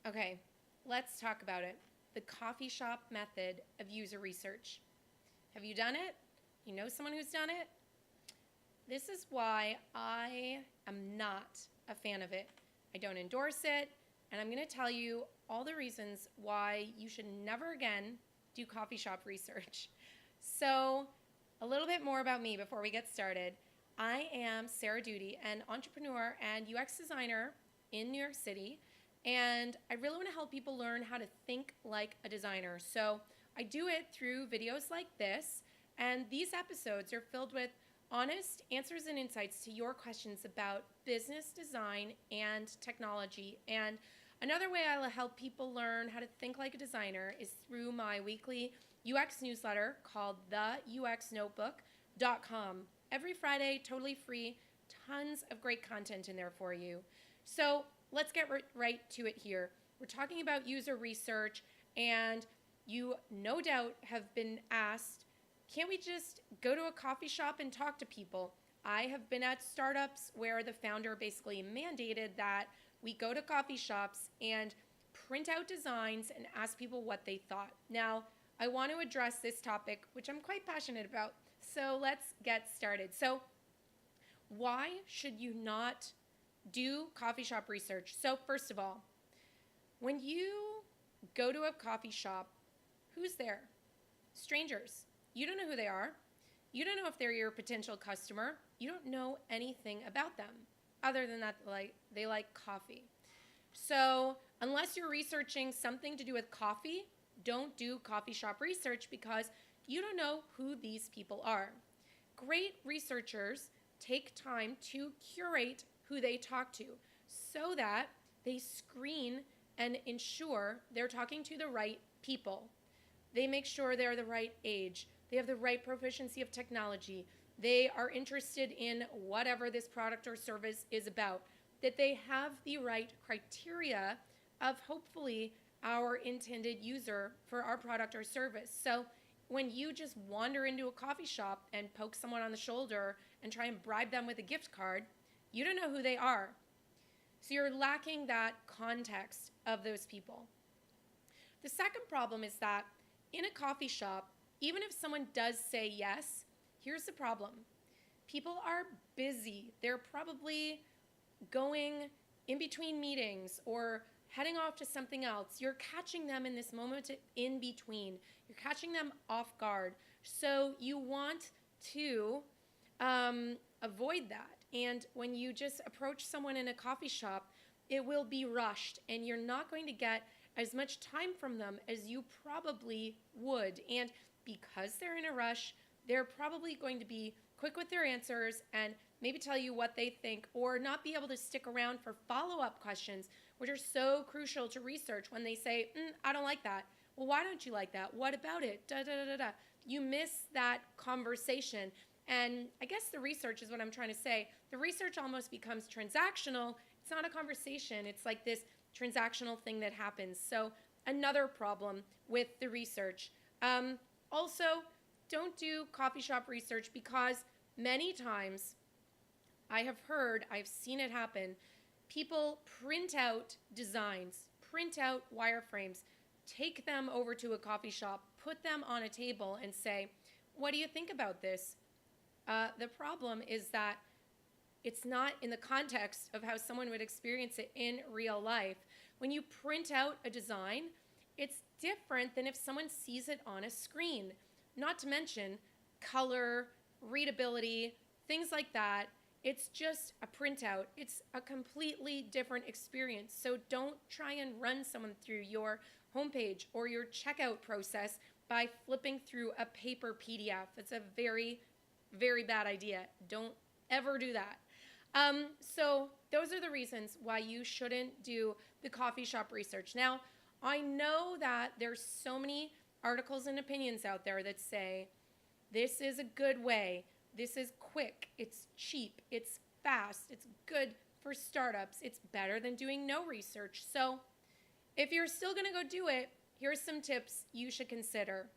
Okay, let's talk about it. The coffee shop method of user research. Have you done it? You know someone who's done it? This is why I am not a fan of it. I don't endorse it, and I'm going to tell you all the reasons why you should never again do coffee shop research. So, a little bit more about me before we get started. I am Sarah Doody, an entrepreneur and UX designer in New York City, and I really want to help people learn how to think like a designer. So, I do it through videos like this, and these episodes are filled with honest answers and insights to your questions about business design and technology. And another way I'll help people learn how to think like a designer is through my weekly UX newsletter called theuxnotebook.com. Every Friday, totally free, tons of great content in there for you. So let's get right to it here. We're talking about user research, and you no doubt have been asked, can't we just go to a coffee shop and talk to people? I have been at startups where the founder basically mandated that we go to coffee shops and print out designs and ask people what they thought. Now, I want to address this topic, which I'm quite passionate about. So let's get started. So why should you not do coffee shop research? So first of all, when you go to a coffee shop, who's there? Strangers. You don't know who they are. You don't know if they're your potential customer. You don't know anything about them other than that they like coffee. So unless you're researching something to do with coffee, don't do coffee shop research because you don't know who these people are. Great researchers take time to curate who they talk to so that they screen and ensure they're talking to the right people. They make sure they're the right age. They have the right proficiency of technology. They are interested in whatever this product or service is about. That they have the right criteria of hopefully our intended user for our product or service. So when you just wander into a coffee shop and poke someone on the shoulder and try and bribe them with a gift card, you don't know who they are. So you're lacking that context of those people. The second problem is that in a coffee shop, even if someone does say yes, here's the problem. People are busy. They're probably going in between meetings or heading off to something else. You're catching them in this moment in between. You're catching them off guard. So you want to avoid that. And when you just approach someone in a coffee shop, it will be rushed and you're not going to get as much time from them as you probably would. And because they're in a rush, they're probably going to be quick with their answers and maybe tell you what they think or not be able to stick around for follow-up questions, which are so crucial to research when they say, I don't like that. Well, why don't you like that? What about it? Da, da, da, da, da. You miss that conversation. And I guess the research is what I'm trying to say. The research almost becomes transactional. It's not a conversation. It's like this transactional thing that happens. So another problem with the research. Also, don't do coffee shop research because many times I've seen it happen. People print out designs, print out wireframes, take them over to a coffee shop, put them on a table and say, what do you think about this? The problem is that it's not in the context of how someone would experience it in real life. When you print out a design, it's different than if someone sees it on a screen. Not to mention color, readability, things like that. It's just a printout. It's a completely different experience. So don't try and run someone through your homepage or your checkout process by flipping through a paper PDF. It's a very, very bad idea. Don't ever do that. So those are the reasons why you shouldn't do the coffee shop research. Now, I know that there's so many articles and opinions out there that say, this is a good way, this is quick, it's cheap, it's fast, it's good for startups, it's better than doing no research. So if you're still gonna go do it, here's some tips you should consider.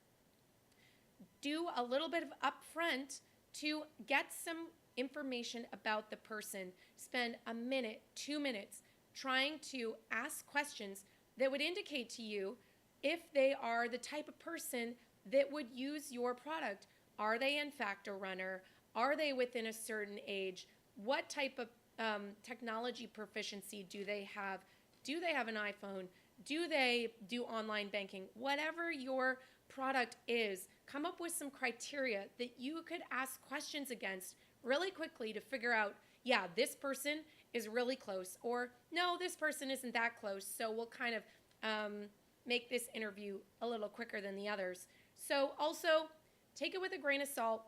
Do a little bit of upfront to get some information about the person. Spend a minute, 2 minutes trying to ask questions that would indicate to you if they are the type of person that would use your product. Are they in fact a runner? Are they within a certain age? What type of technology proficiency do they have? Do they have an iPhone? Do they do online banking? Whatever your product is, come up with some criteria that you could ask questions against really quickly to figure out, yeah, this person is really close, or no, this person isn't that close, so we'll kind of make this interview a little quicker than the others. So also, take it with a grain of salt.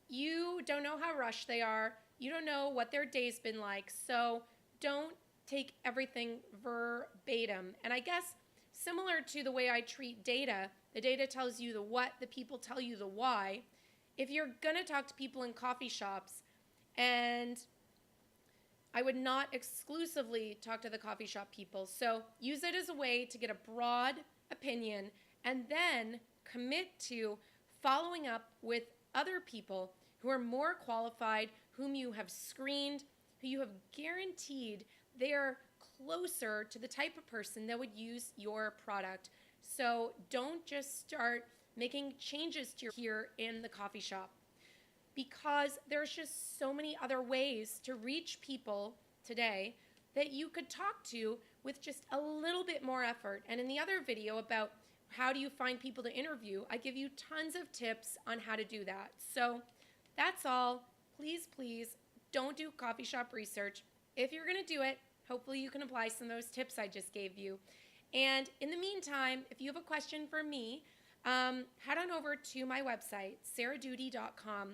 You don't know how rushed they are. You don't know what their day's been like, so don't take everything verbatim. And I guess similar to the way I treat data, the data tells you the what, the people tell you the why. If you're going to talk to people in coffee shops, and I would not exclusively talk to the coffee shop people, so use it as a way to get a broad opinion and then commit to following up with other people who are more qualified, whom you have screened, who you have guaranteed they are closer to the type of person that would use your product. So don't just start making changes to here in the coffee shop, because there's just so many other ways to reach people today that you could talk to with just a little bit more effort. And in the other video about how do you find people to interview, I give you tons of tips on how to do that. So that's all. Please, please don't do coffee shop research. If you're going to do it, hopefully you can apply some of those tips I just gave you. And in the meantime, if you have a question for me, head on over to my website, sarahdoody.com.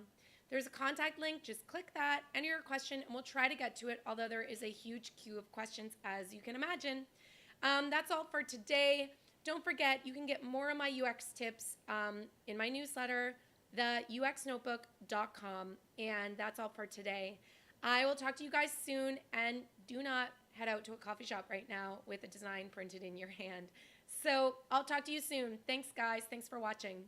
There's a contact link. Just click that, enter your question, and we'll try to get to it, although there is a huge queue of questions, as you can imagine. That's all for today. Don't forget, you can get more of my UX tips in my newsletter, theuxnotebook.com, and that's all for today. I will talk to you guys soon, and do not head out to a coffee shop right now with a design printed in your hand. So I'll talk to you soon. Thanks, guys. Thanks for watching.